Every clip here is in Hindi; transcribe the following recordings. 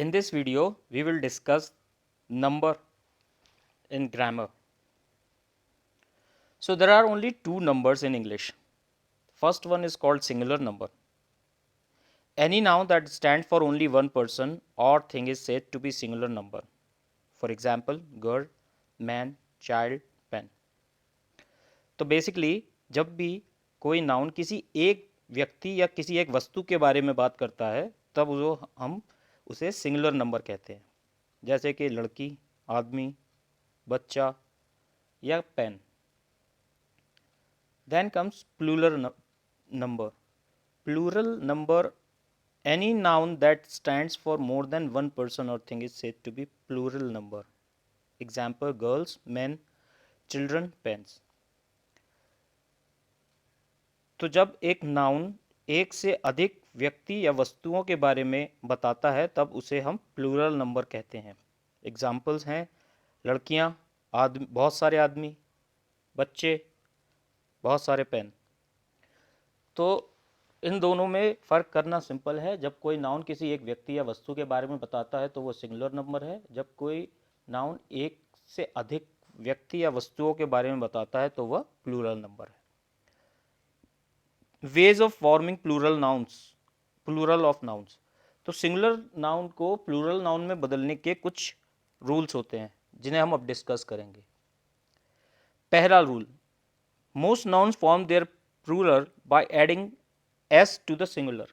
In this video, we will discuss number in grammar. So there are only two numbers in English. First one is called singular number. Any noun that stands for only one person or thing is said to be singular number. For example, girl, man, child, pen. तो बेसिकली जब भी कोई नाउन किसी एक व्यक्ति या किसी एक वस्तु के बारे में बात करता है तब वो हम उसे सिंगुलर नंबर कहते हैं, जैसे कि लड़की, आदमी, बच्चा या pen. Then comes plural number. Plural number, any noun that stands for more than one person or thing is said to be plural number. Example, girls, men, children, pens. तो जब एक नाउन एक से अधिक व्यक्ति या वस्तुओं के बारे में बताता है तब उसे हम प्लूरल नंबर कहते हैं. एग्जाम्पल्स हैं लड़कियां, आदमी, बहुत सारे आदमी, बच्चे, बहुत सारे पेन. तो इन दोनों में फ़र्क करना सिंपल है. जब कोई नाउन किसी एक व्यक्ति या वस्तु के बारे में बताता है तो वो सिंगुलर नंबर है. जब कोई नाउन एक से अधिक व्यक्ति या वस्तुओं के बारे में बताता है तो वह प्लूरल नंबर है. Ways of forming plural nouns, plural of nouns. तो सिंगुलर नाउन को प्लूरल नाउन में बदलने के कुछ रूल्स होते हैं जिन्हें हम अब डिस्कस करेंगे. पहला rule, most nouns form their plural by adding S to the singular.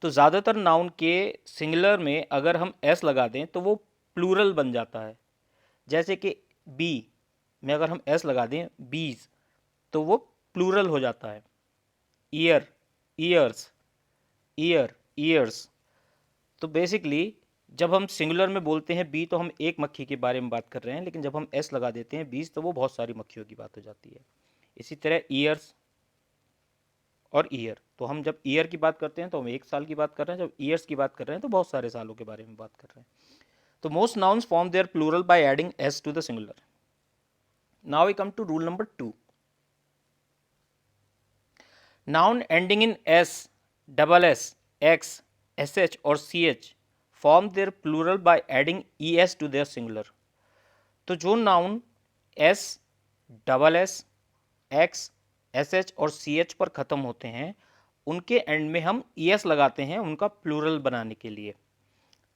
तो ज़्यादातर नाउन के सिंगुलर में अगर हम एस लगा दें तो वो प्लूरल बन जाता है. जैसे कि बी में अगर हम एस लगा दें, बीज, तो वो प्लूरल हो जाता है. Year, years, year, years. तो बेसिकली जब हम सिंगुलर में बोलते हैं बी तो हम एक मक्खी के बारे में बात कर रहे हैं, लेकिन जब हम एस लगा देते हैं बीज तो वो बहुत सारी मक्खियों की बात हो जाती है. इसी तरह ईयर्स और ईयर, तो हम जब ईयर की बात करते हैं तो हम एक साल की बात कर रहे हैं, जब ईयर्स की बात कर रहे हैं तो बहुत सारे सालों के बारे में बात कर रहे हैं. तो most nouns form their plural by adding S to the singular. Now we come to rule number 2. Noun ending in s, double s, x, s h और c h form their plural by adding e s to their singular. तो जो noun s, double s, x, s h और सी एच पर ख़त्म होते हैं उनके एंड में हम ई एस लगाते हैं उनका प्लूरल बनाने के लिए.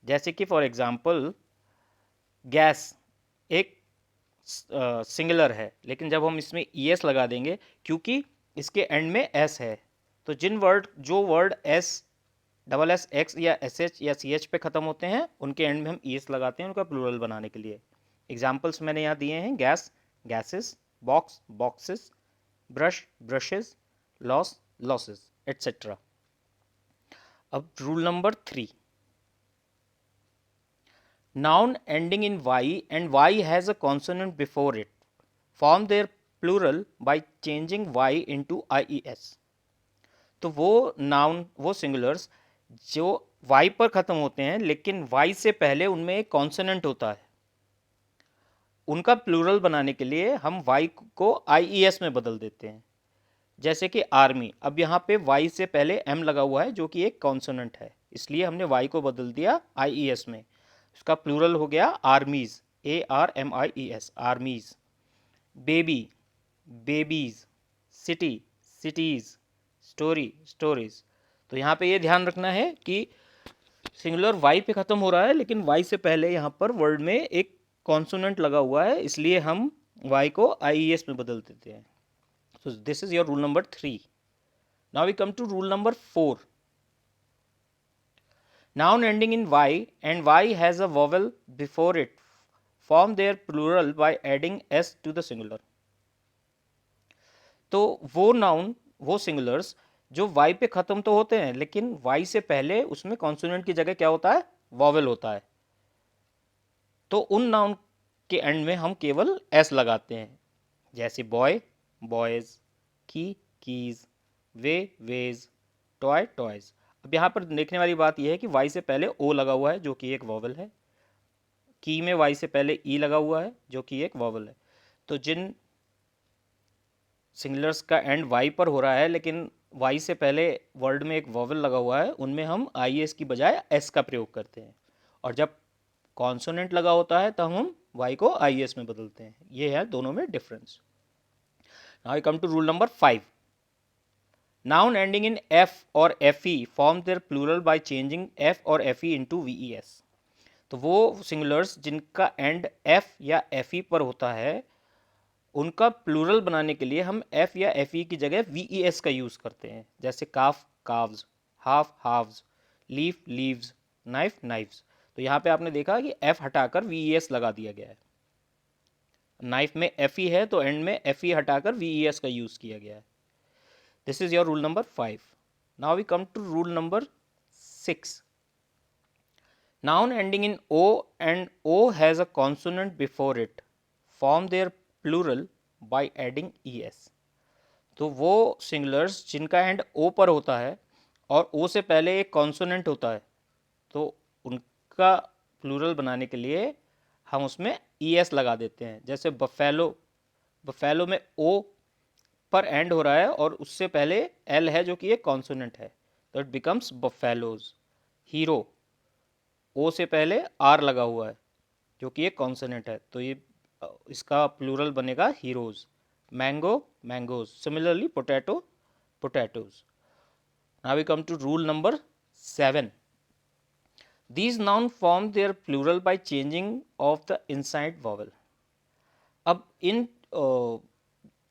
जैसे कि फॉर एग्जांपल गैस एक सिंगुलर है, लेकिन जब हम इसमें ई एस लगा देंगे क्योंकि इसके एंड में एस है, तो जो word S, double s, x या एस एच या सी एच पे ख़त्म होते हैं उनके एंड में हम ई एस लगाते हैं उनका प्लूरल बनाने के लिए. एग्जाम्पल्स मैंने यहाँ दिए हैं: gas, gases, box, boxes, brush, brushes, loss, losses, etcetera. अब rule number 3. Noun ending in y and y has a consonant before it form their plural by changing y into i E s. तो वो नाउन, वो सिंगुलर्स जो वाई पर ख़त्म होते हैं लेकिन वाई से पहले उनमें एक कॉन्सोनेंट होता है, उनका प्लूरल बनाने के लिए हम वाई को आई ई एस में बदल देते हैं. जैसे कि आर्मी, अब यहाँ पे वाई से पहले एम लगा हुआ है जो कि एक कॉन्सोनेंट है, इसलिए हमने वाई को बदल दिया आई ई एस में. उसका प्लूरल हो गया armies, A R M I E S, armies. Baby, babies. City, cities. Story, stories. तो यहाँ पे ये ध्यान रखना है कि सिंगुलर वाई पे ख़त्म हो रहा है लेकिन वाई से पहले यहाँ पर वर्ड में एक कॉन्सोनेंट लगा हुआ है, इसलिए हम वाई को आई ई एस में बदल देते हैं. So this is your rule number 3. Now we come to rule number 4. Noun ending in y and y has a vowel before it form their plural by adding s to the singular. तो वो नाउन, वो सिंगुलर्स जो y पे ख़त्म तो होते हैं लेकिन y से पहले उसमें कॉन्सोनेंट की जगह क्या होता है, वॉवेल होता है. तो उन नाउन के एंड में हम केवल s लगाते हैं, जैसे बॉय, बॉयज़, की, कीज, वे, वेज, टॉय, टॉयज. अब यहाँ पर देखने वाली बात यह है कि वाई से पहले ओ लगा हुआ है जो कि एक वॉवल है, की में वाई से पहले ई लगा हुआ है जो कि एक वॉवल है. तो जिन सिंगुलर्स का एंड वाई पर हो रहा है लेकिन वाई से पहले वर्ड में एक वॉवल लगा हुआ है उनमें हम आई एस की बजाय एस का प्रयोग करते हैं. और जब कॉन्सोनेंट लगा होता है तब हम y को IES में बदलते हैं। ये है दोनों में difference. Now we come to rule number 5। Noun ending in f or fe form their plural by changing f or fe into ves। तो वो सिंगुलर्स जिनका एंड f या fe पर होता है उनका प्लूरल बनाने के लिए हम f या fe की जगह ves का यूज़ करते हैं। जैसे calf calves, half halves, leaf leaves, knife knifes. तो यहाँ पे आपने देखा कि f हटाकर ves लगा दिया गया है। नाइफ में fe है तो एंड में fe हटाकर ves का यूज़ किया गया है। This is your rule number 5. Now we come to rule number 6. Noun ending in o and o has a consonant before it form their plural by adding es। तो वो सिंगुलर्स जिनका एंड o पर होता है और o से पहले एक कॉन्सोनेंट होता है तो उनका प्लूरल बनाने के लिए हम उसमें es लगा देते हैं। जैसे बफेलो, बफेलो में o पर एंड हो रहा है और उससे पहले एल है जो कि एक कॉन्सोनेंट है, तो इट बिकम्स बफेलोज। हीरो, ओ से पहले आर लगा हुआ है जो कि एक कॉन्सोनेंट है, तो ये इसका प्लूरल बनेगा heroes. Mango mangoes. Similarly potato potatoes. Now we come to rule number 7। These noun form their plural by changing of the inside vowel. अब इन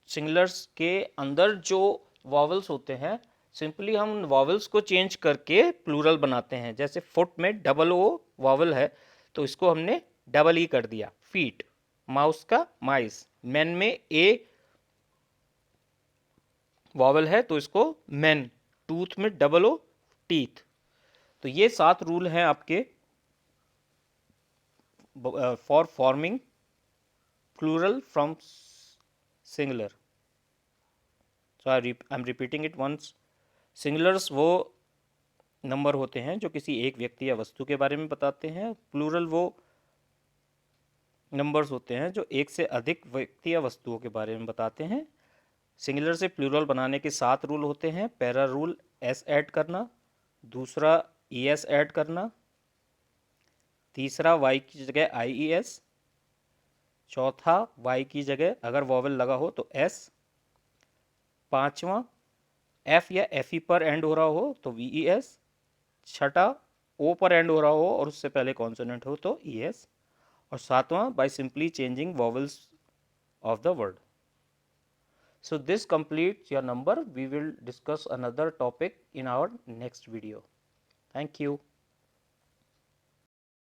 सिंगुलर्स के अंदर जो वॉवल्स होते हैं सिंपली हम वॉवल्स को चेंज करके प्लूरल बनाते हैं। जैसे फुट में डबल ओ वॉवल है तो इसको हमने डबल ई कर दिया, फीट। माउस का माइस। मैन में ए वॉवल है तो इसको मैन। टूथ में डबल ओ, टीथ। तो ये 7 रूल हैं आपके for forming plural from singular. So I am repeating it once. Singulars वो नंबर होते हैं जो किसी एक व्यक्ति या वस्तु के बारे में बताते हैं। प्लूरल वो नंबर्स होते हैं जो एक से अधिक व्यक्ति या वस्तुओं के बारे में बताते हैं। सिंगुलर से प्लूरल बनाने के 7 रूल होते हैं। पहला रूल एस ऐड करना, दूसरा ई एस ऐड करना, तीसरा वाई की जगह आई ई एस, चौथा वाई की जगह अगर वॉवल लगा हो तो एस, पांचवा एफ या एफ ई पर एंड हो रहा हो तो वी ई एस, छठा ओ पर एंड हो रहा हो और उससे पहले कॉन्सोनेंट हो तो ई एस, और सातवां by simply changing vowels of the word. So this completes your number. We will discuss another topic in our next video. Thank you.